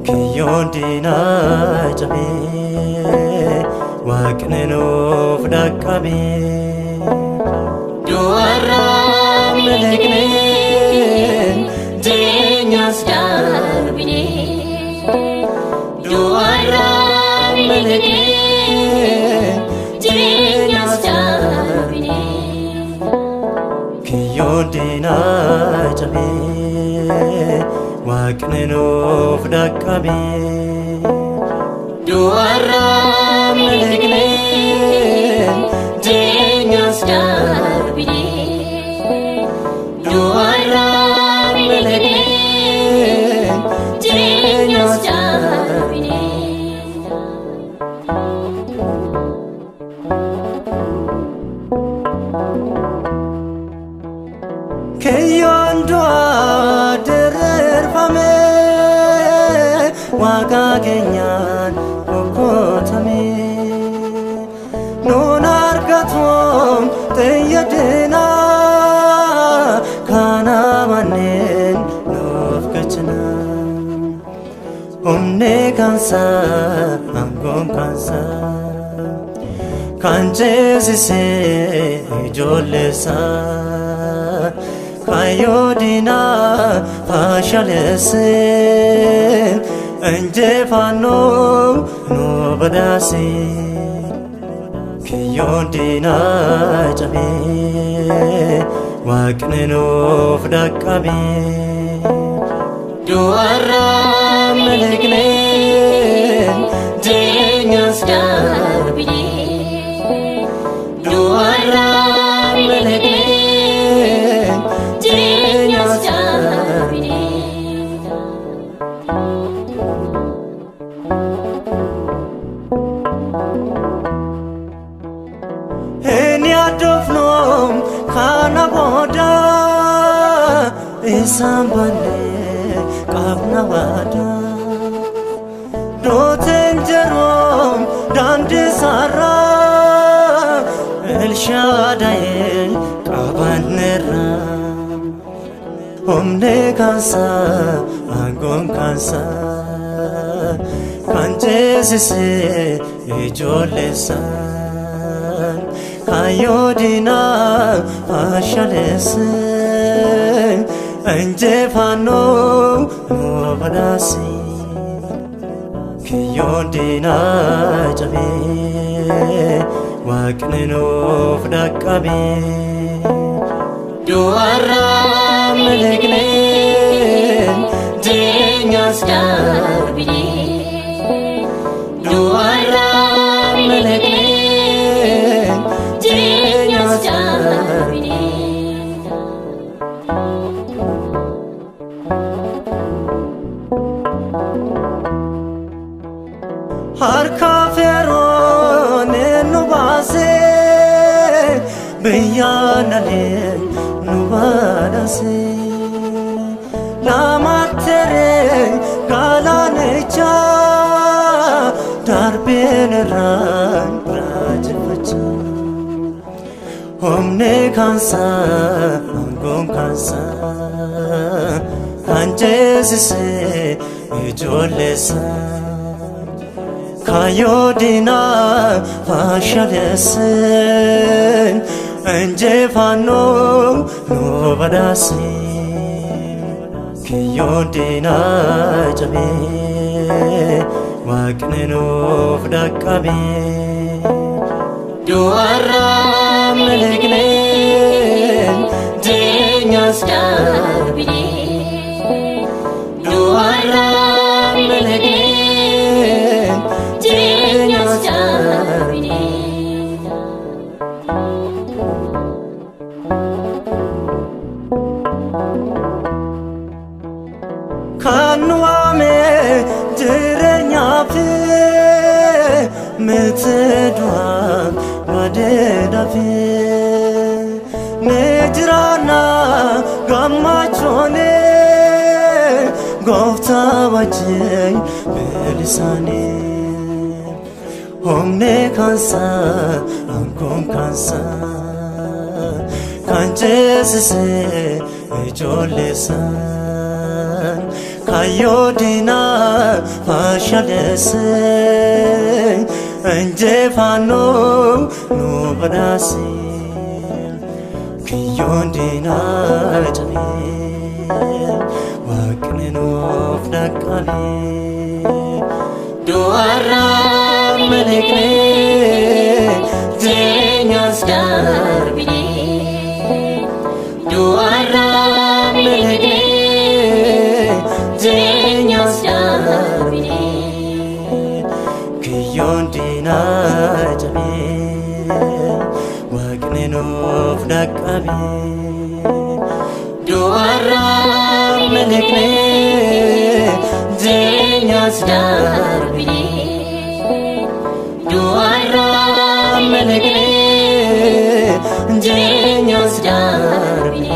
Kiyondina jabe Wakneno fdakabe Duara milekne Jenyas darbine Duara milekne Jenyas darbine Kiyondina jabe Wakneno fdakabe Duara milekne Jenyas darbine Duara milekne Jenyas darbine Kiyondwa dererfame Waga genyan okotame Non argatom teyadena Kana manen nofkachna Omne kansa angom kansa Kanjezise jolesa Kayodina pashalese Enjefano no badasi Kiyondina jabe Wakneno fdakabe Duara milekne Jenyas darbine Duara milekne Jenyas darbine Dofnom kana boda Isambane kabna wada Doten jerom dande sara El Shaddai kabanera Omne kansa angom kansa Kanjezise ijolesa Kayodina pashalese Enjefano nobadasi Kiyondina jabe Wakneno fdakabe Duara milekne Jenyas darbine Duara milekne Jenyas darbine Harka ferone nubase Beyanale nubadase Lamatere kalanecha Darbeneran rajpacha Omne kansa angom kansa Kanjezise ijolesa Kayodina pashalese Enjefano nobadasi Kiyondina jabe Wakneno fdakabe Duara milekne Jenyas darbine Duara milekne Jenyas darbine Kanwame jirenya pe ምትድዋ ባደዳፊ ነጅራና ጋማቾኔ ጎፍታ ባጀኝ በልሳኔ ሆምኔ ካንሳ አንኮን ካንሳ ካንጀስሴ እጆሌሳን ካዮዲና ፋሻለስኝ እንጀፋኖ ኑበዳሲ ክዮንዲና ጨሜ ዋቅኔኖፍ ዳቃቤ ዱዋራ መልክኔ ጄኛስ ዳርቢኔ ዱዋራ መልክኔ ጄኛስ ዳርቢኔ ክዮንዲና ጨሜ ዋቅኔኖፍ ዳቃቤ ዱዋራ መልክኔ ጄኛስ ዳርቢኔ ዱዋራ መልክኔ ጄኛስ ዳርቢኔ